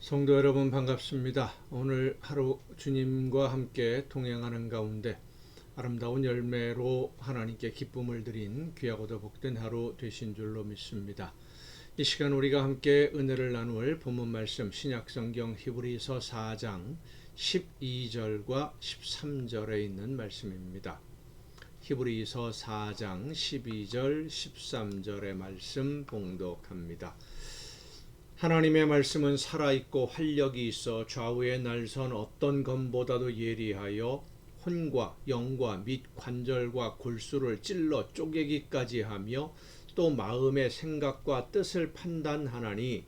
성도 여러분 반갑습니다. 오늘 하루 주님과 함께 동행하는 가운데 아름다운 열매로 하나님께 기쁨을 드린 귀하고도 복된 하루 되신 줄로 믿습니다. 이 시간 우리가 함께 은혜를 나눌 본문 말씀 신약성경 히브리서 4장 12절과 13절에 있는 말씀입니다. 히브리서 4장 12절 13절의 말씀 봉독합니다. 하나님의 말씀은 살아있고 활력이 있어 좌우의 날선 어떤 검보다도 예리하여 혼과 영과 및 관절과 골수를 찔러 쪼개기까지 하며 또 마음의 생각과 뜻을 판단하나니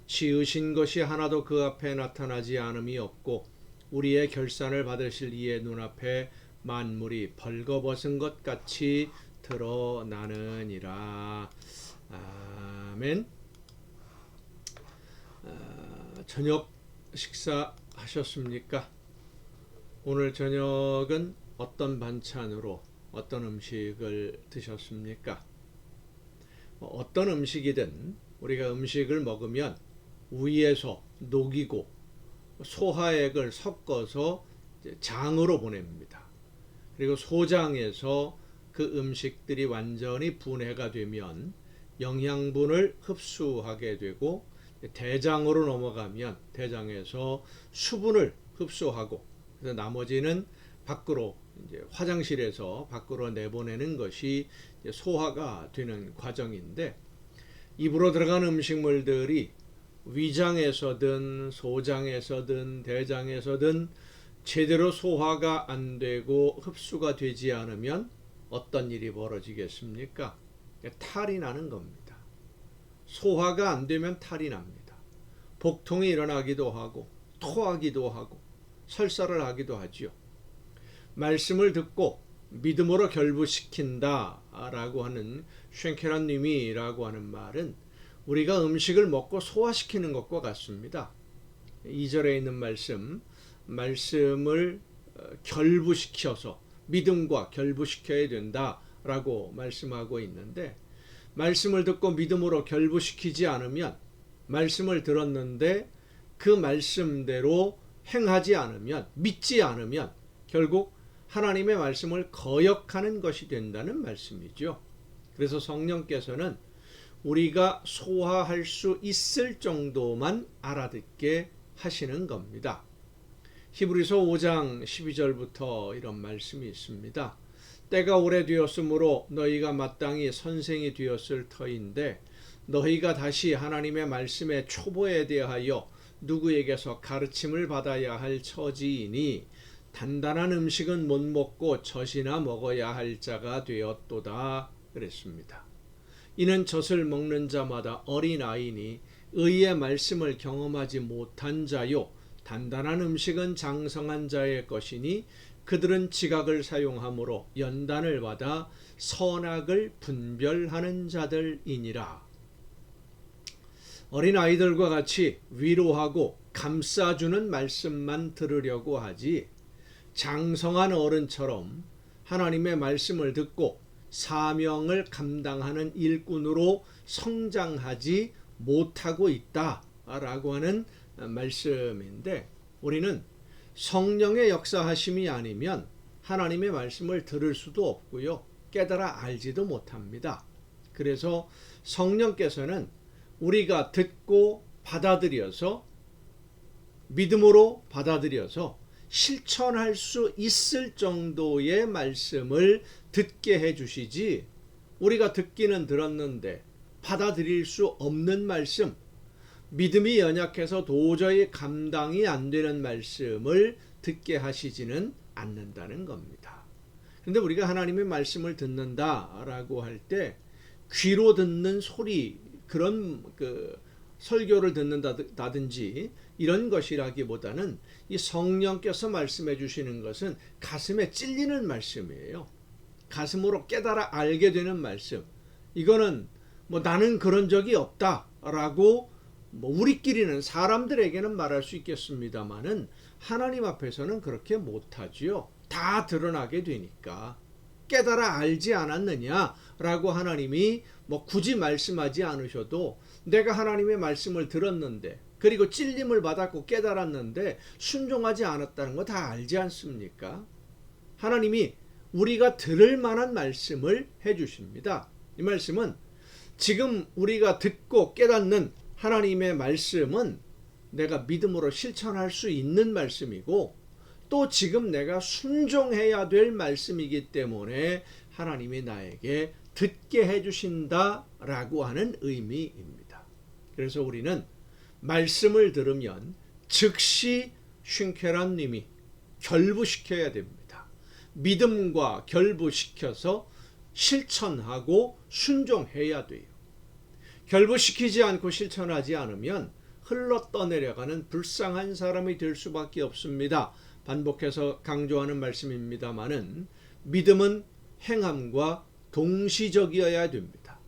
지으신 것이 하나도 그 앞에 나타나지 않음이 없고 우리의 결산을 받으실 이의 눈앞에 만물이 벌거벗은 것 같이 드러나느니라. 아멘. 저녁 식사 하셨습니까? 오늘 저녁은 어떤 반찬으로 어떤 음식을 드셨습니까? 어떤 음식이든 우리가 음식을 먹으면 위에서 녹이고 소화액을 섞어서 장으로 보냅니다. 그리고 소장에서 그 음식들이 완전히 분해가 되면 영양분을 흡수하게 되고 대장으로 넘어가면 대장에서 수분을 흡수하고 그래서 나머지는 밖으로 이제 화장실에서 밖으로 내보내는 것이 소화가 되는 과정인데 입으로 들어간 음식물들이 위장에서든 소장에서든 대장에서든 제대로 소화가 안 되고 흡수가 되지 않으면 어떤 일이 벌어지겠습니까? 탈이 나는 겁니다. 소화가 안 되면 탈이 납니다. 복통이 일어나기도 하고 토하기도 하고 설사를 하기도 하지요. 말씀을 듣고 믿음으로 결부시킨다 라고 하는 쉔케란님이라고 하는 말은 우리가 음식을 먹고 소화시키는 것과 같습니다. 2절에 있는 말씀을 결부시켜서 믿음과 결부시켜야 된다라고 말씀하고 있는데 말씀을 듣고 믿음으로 결부시키지 않으면 말씀을 들었는데 그 말씀대로 행하지 않으면 믿지 않으면 결국 하나님의 말씀을 거역하는 것이 된다는 말씀이죠. 그래서 성령께서는 우리가 소화할 수 있을 정도만 알아듣게 하시는 겁니다. 히브리서 5장 12절부터 이런 말씀이 있습니다. 때가 오래되었으므로 너희가 마땅히 선생이 되었을 터인데 너희가 다시 하나님의 말씀의 초보에 대하여 누구에게서 가르침을 받아야 할 처지이니 단단한 음식은 못 먹고 젖이나 먹어야 할 자가 되었도다 그랬습니다. 이는 젖을 먹는 자마다 어린아이니 의의 말씀을 경험하지 못한 자요 단단한 음식은 장성한 자의 것이니 그들은 지각을 사용함으로 연단을 받아 선악을 분별하는 자들이니라. 어린아이들과 같이 위로하고 감싸주는 말씀만 들으려고 하지 장성한 어른처럼 하나님의 말씀을 듣고 사명을 감당하는 일꾼으로 성장하지 못하고 있다라고 하는 말씀인데 우리는 성령의 역사하심이 아니면 하나님의 말씀을 들을 수도 없고요. 깨달아 알지도 못합니다. 그래서 성령께서는 우리가 듣고 받아들여서 믿음으로 받아들여서 실천할 수 있을 정도의 말씀을 듣게 해주시지 우리가 듣기는 들었는데 받아들일 수 없는 말씀 믿음이 연약해서 도저히 감당이 안 되는 말씀을 듣게 하시지는 않는다는 겁니다. 그런데 우리가 하나님의 말씀을 듣는다라고 할 때 귀로 듣는 소리 그런 설교를 듣는다든지 이런 것이라기보다는 이 성령께서 말씀해 주시는 것은 가슴에 찔리는 말씀이에요. 가슴으로 깨달아 알게 되는 말씀. 이거는 나는 그런 적이 없다라고 우리끼리는 사람들에게는 말할 수 있겠습니다만은 하나님 앞에서는 그렇게 못하지요. 다 드러나게 되니까 깨달아 알지 않았느냐라고 하나님이 굳이 말씀하지 않으셔도 내가 하나님의 말씀을 들었는데 그리고 찔림을 받았고 깨달았는데 순종하지 않았다는 거 다 알지 않습니까? 하나님이 우리가 들을 만한 말씀을 해주십니다. 이 말씀은 지금 우리가 듣고 깨닫는 하나님의 말씀은 내가 믿음으로 실천할 수 있는 말씀이고 또 지금 내가 순종해야 될 말씀이기 때문에 하나님이 나에게 듣게 해주신다라고 하는 의미입니다. 그래서 우리는 말씀을 들으면 즉시 쉰케란님이 결부시켜야 됩니다. 믿음과 결부시켜서 실천하고 순종해야 돼요. 결부시키지 않고 실천하지 않으면 흘러 떠내려가는 불쌍한 사람이 될 수밖에 없습니다. 반복해서 강조하는 말씀입니다마는 믿음은 행함과 동시적이어야 됩니다.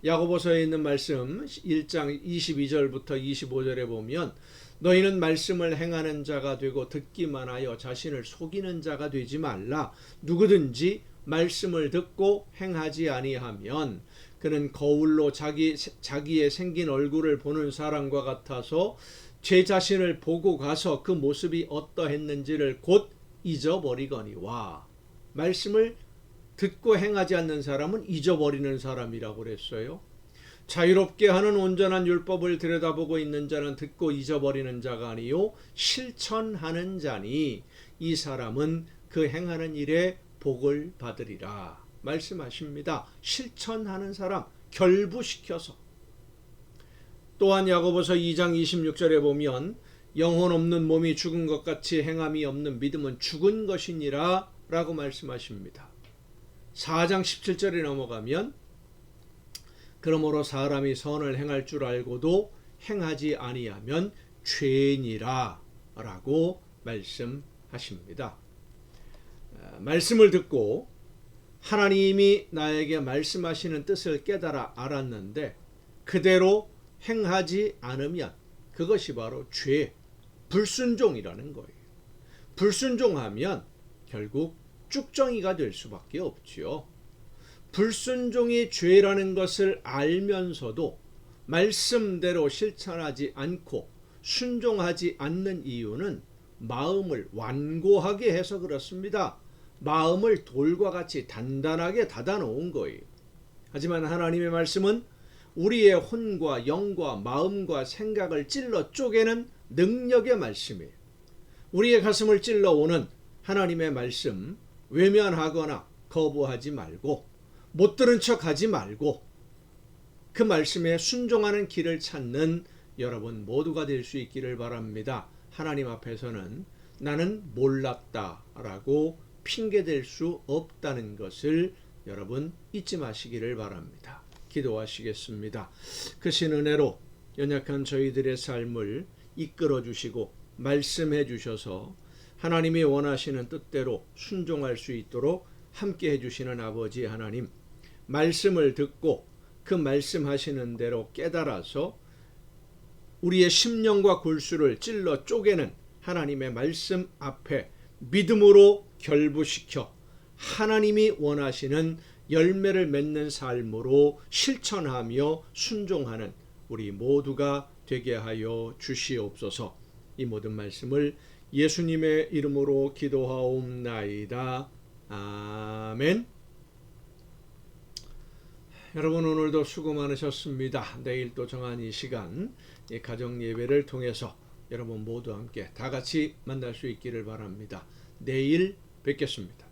야고보서에 있는 말씀 1장 22절부터 25절에 보면 너희는 말씀을 행하는 자가 되고 듣기만 하여 자신을 속이는 자가 되지 말라. 누구든지 말씀을 듣고 행하지 아니하면 그는 거울로 자기의 생긴 얼굴을 보는 사람과 같아서 제 자신을 보고 가서 그 모습이 어떠했는지를 곧 잊어버리거니와. 말씀을 듣고 행하지 않는 사람은 잊어버리는 사람이라고 그랬어요. 자유롭게 하는 온전한 율법을 들여다보고 있는 자는 듣고 잊어버리는 자가 아니요 실천하는 자니 이 사람은 그 행하는 일에 복을 받으리라 말씀하십니다. 실천하는 사람, 결부시켜서. 또한 야고보서 2장 26절에 보면 영혼 없는 몸이 죽은 것 같이 행함이 없는 믿음은 죽은 것이니라 라고 말씀하십니다. 4장 17절에 넘어가면 그러므로 사람이 선을 행할 줄 알고도 행하지 아니하면 죄니라 라고 말씀하십니다. 말씀을 듣고 하나님이 나에게 말씀하시는 뜻을 깨달아 알았는데 그대로 행하지 않으면 그것이 바로 죄, 불순종이라는 거예요. 불순종하면 결국 쭉정이가 될 수밖에 없지요. 불순종이 죄라는 것을 알면서도 말씀대로 실천하지 않고 순종하지 않는 이유는 마음을 완고하게 해서 그렇습니다. 마음을 돌과 같이 단단하게 닫아놓은 거예요. 하지만 하나님의 말씀은 우리의 혼과 영과 마음과 생각을 찔러 쪼개는 능력의 말씀이에요. 우리의 가슴을 찔러오는 하나님의 말씀, 외면하거나 거부하지 말고 못 들은 척하지 말고 그 말씀에 순종하는 길을 찾는 여러분 모두가 될 수 있기를 바랍니다. 하나님 앞에서는 나는 몰랐다라고 핑계댈 수 없다는 것을 여러분 잊지 마시기를 바랍니다. 기도하시겠습니다. 크신 은혜로 연약한 저희들의 삶을 이끌어 주시고 말씀해 주셔서 하나님이 원하시는 뜻대로 순종할 수 있도록 함께 해주시는 아버지 하나님, 말씀을 듣고 그 말씀하시는 대로 깨달아서 우리의 심령과 골수를 찔러 쪼개는 하나님의 말씀 앞에 믿음으로 결부시켜 하나님이 원하시는 열매를 맺는 삶으로 실천하며 순종하는 우리 모두가 되게 하여 주시옵소서. 이 모든 말씀을 예수님의 이름으로 기도하옵나이다. 아멘. 여러분 오늘도 수고 많으셨습니다. 내일 또 정한 이 시간 가정 예배를 통해서 여러분 모두 함께 다 같이 만날 수 있기를 바랍니다. 내일 뵙겠습니다.